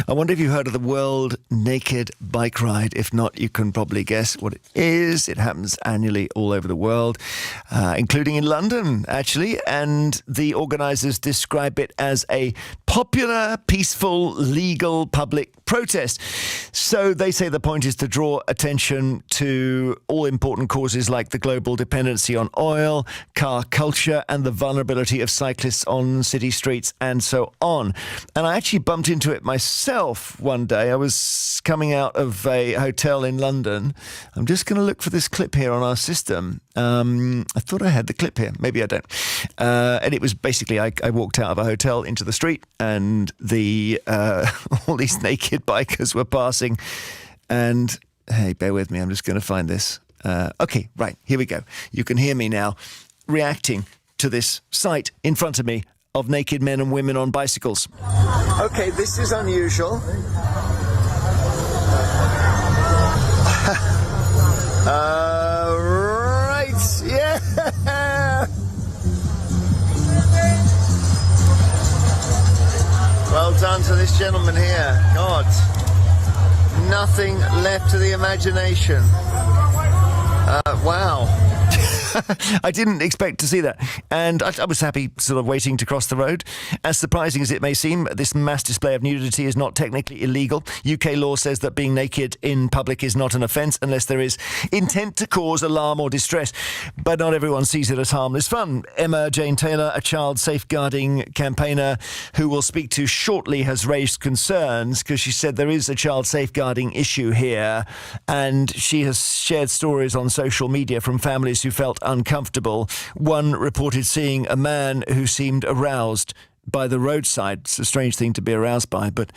I wonder if you heard of the World Naked Bike Ride. If not, you can probably guess what it is. It happens annually all over the world, including in London, actually. And the organisers describe it as a popular, peaceful, legal public protest. So they say the point is to draw attention to all important causes like the global dependency on oil, car culture, and the vulnerability of cyclists on city streets and so on. And I actually bumped into it myself one day. I was coming out of a hotel in London. I'm just going to look for this clip here on our system. I thought I had the clip here. Maybe I don't. And it was basically, I walked out of a hotel into the street and the all these naked bikers were passing. And, hey, bear with me. I'm just going to find this. Okay, right. Here we go. You can hear me now reacting to this sight in front of me of naked men and women on bicycles. Okay, this is unusual. Right, yeah! Well done to this gentleman here. God, nothing left to the imagination. Wow. I didn't expect to see that. And I was happy sort of waiting to cross the road. As surprising as it may seem, this mass display of nudity is not technically illegal. UK law says that being naked in public is not an offence unless there is intent to cause alarm or distress. But not everyone sees it as harmless fun. Emma Jane Taylor, a child safeguarding campaigner who we'll speak to shortly, has raised concerns because she said there is a child safeguarding issue here. And she has shared stories on social media from families who felt uncomfortable. One reported seeing a man who seemed aroused by the roadside. It's a strange thing to be aroused by. But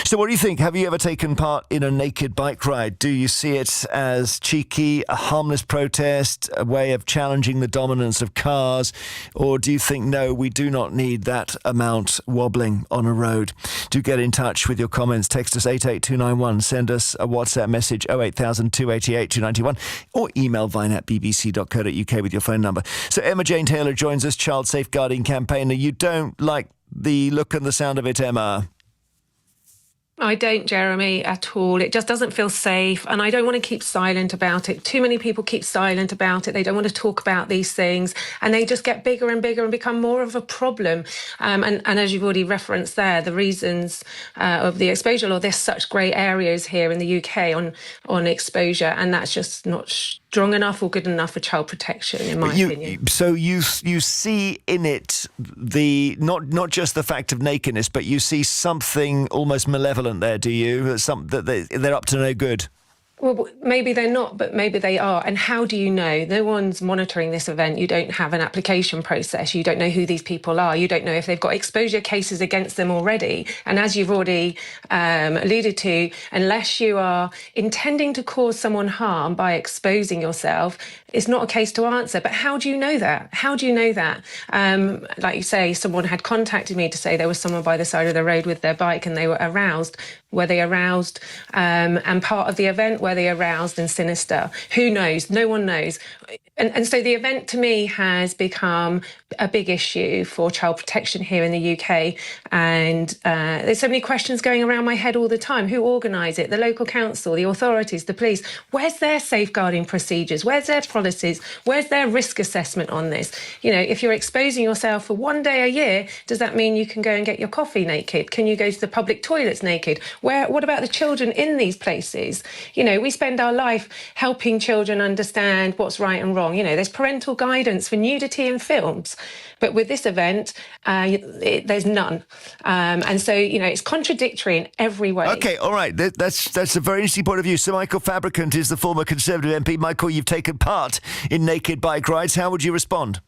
so what do you think? Have you ever taken part in a naked bike ride? Do you see it as cheeky, a harmless protest, a way of challenging the dominance of cars? Or do you think, no, we do not need that amount wobbling on a road? Do get in touch with your comments. Text us 88291. Send us a WhatsApp message 08000 288 291 or email vine@bbc.co.uk with your phone number. So Emma Jane Taylor joins us, child safeguarding campaigner. You don't like the look and the sound of it, Emma? I don't, Jeremy, at all. It just doesn't feel safe, and I don't want to keep silent about it. Too many people keep silent about it. They don't want to talk about these things, and they just get bigger and bigger and become more of a problem. And as you've already referenced there, the reasons of the exposure law, there's such grey areas here in the UK on exposure, and that's just not strong enough or good enough for child protection, in my opinion. So you see in it the not just the fact of nakedness, but you see something almost malevolent there, do you? That they're up to no good. Well, maybe they're not, but maybe they are. And how do you know? No one's monitoring this event. You don't have an application process. You don't know who these people are. You don't know if they've got exposure cases against them already. And as you've already alluded to, unless you are intending to cause someone harm by exposing yourself, it's not a case to answer. But how do you know that? How do you know that? Like you say, someone had contacted me to say there was someone by the side of the road with their bike and they were aroused. Were they aroused? And part of the event, were they aroused and sinister? Who knows? No one knows. And so the event to me has become a big issue for child protection here in the UK. And there's so many questions going around my head all the time. Who organised it? The local council, the authorities, the police. Where's their safeguarding procedures? Where's their policies? Where's their risk assessment on this? You know, if you're exposing yourself for one day a year, does that mean you can go and get your coffee naked? Can you go to the public toilets naked? What about the children in these places? You know, we spend our life helping children understand what's right and wrong. You know, there's parental guidance for nudity in films. But with this event, there's none. And so, you know, it's contradictory in every way. OK, all right. That's a very interesting point of view. So Michael Fabricant is the former Conservative MP. Michael, you've taken part in naked bike rides. How would you respond?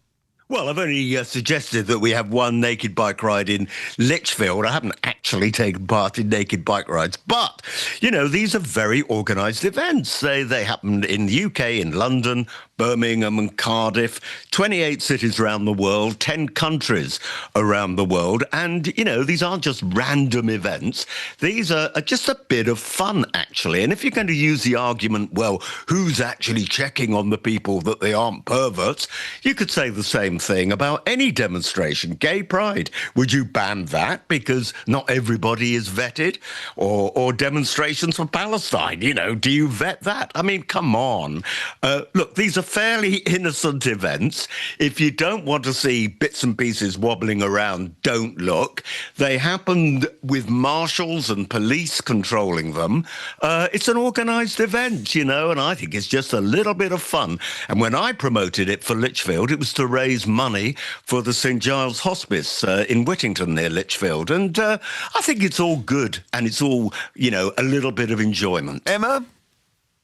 Well, I've only suggested that we have one naked bike ride in Lichfield. I haven't actually taken part in naked bike rides. But, you know, these are very organised events. They happen in the UK, in London, Birmingham and Cardiff, 28 cities around the world, 10 countries around the world. And, you know, these aren't just random events. These are just a bit of fun, actually. And if you're going to use the argument, well, who's actually checking on the people that they aren't perverts, you could say the same thing about any demonstration. Gay pride. Would you ban that because not everybody is vetted? Or demonstrations for Palestine? You know, do you vet that? I mean, come on. Look, these are fairly innocent events. If you don't want to see bits and pieces wobbling around, don't look. They happened with marshals and police controlling them. It's an organised event, you know, and I think it's just a little bit of fun. And when I promoted it for Lichfield, it was to raise money for the St Giles Hospice in Whittington near Lichfield. And I think it's all good and it's all, you know, a little bit of enjoyment. Emma?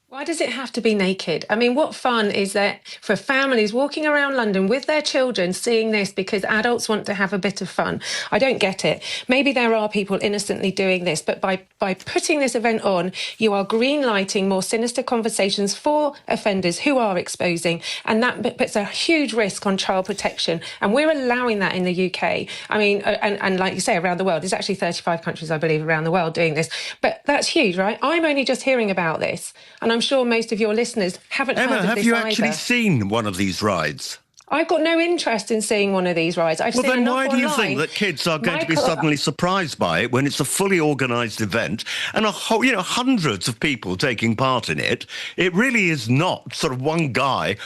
Why does it have to be naked? I mean, what fun is that for families walking around London with their children seeing this because adults want to have a bit of fun? I don't get it. Maybe there are people innocently doing this, but by putting this event on, you are green-lighting more sinister conversations for offenders who are exposing, and that puts a huge risk on child protection. And we're allowing that in the UK. I mean, and like you say, around the world. There's actually 35 countries, I believe, around the world doing this. But that's huge, right? I'm only just hearing about this, and I'm sure most of your listeners haven't heard of this either. Emma, have you actually seen one of these rides? I've got no interest in seeing one of these rides. I've seen Well, then enough why do you online. think that kids are going to be suddenly surprised by it when it's a fully organised event and a whole, you know, hundreds of people taking part in it? It really is not sort of one guy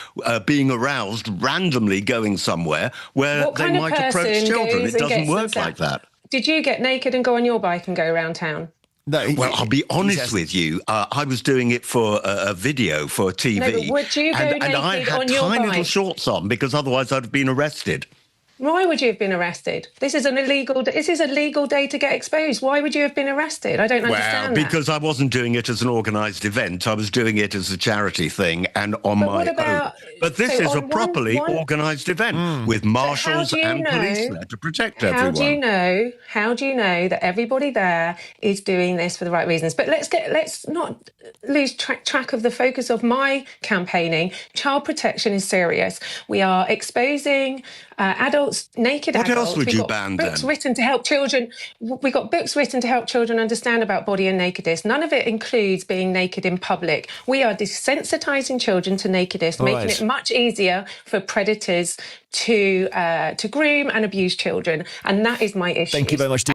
being aroused randomly going somewhere where they might approach children. It doesn't work like that. Did you get naked and go on your bike and go around town? No, well, I'll be honest with you. I was doing it for a video for TV. No, but would you go and naked I had on your tiny little bike? shorts on because otherwise I'd have been arrested. Why would you have been arrested? This is a legal day to get exposed. Why would you have been arrested? I don't understand Well, because I wasn't doing it as an organised event. I was doing it as a charity thing and on my own. But this is a properly organised event with marshals and police there to protect everyone. How do you know that everybody there is doing this for the right reasons? But let's not lose track of the focus of my campaigning. Child protection is serious. We are exposing naked adults. What else would you ban then? Books written to help children. We've got books written to help children understand about body and nakedness. None of it includes being naked in public. We are desensitising children to nakedness, making it much easier for predators to groom and abuse children. And that is my issue. Thank you very much.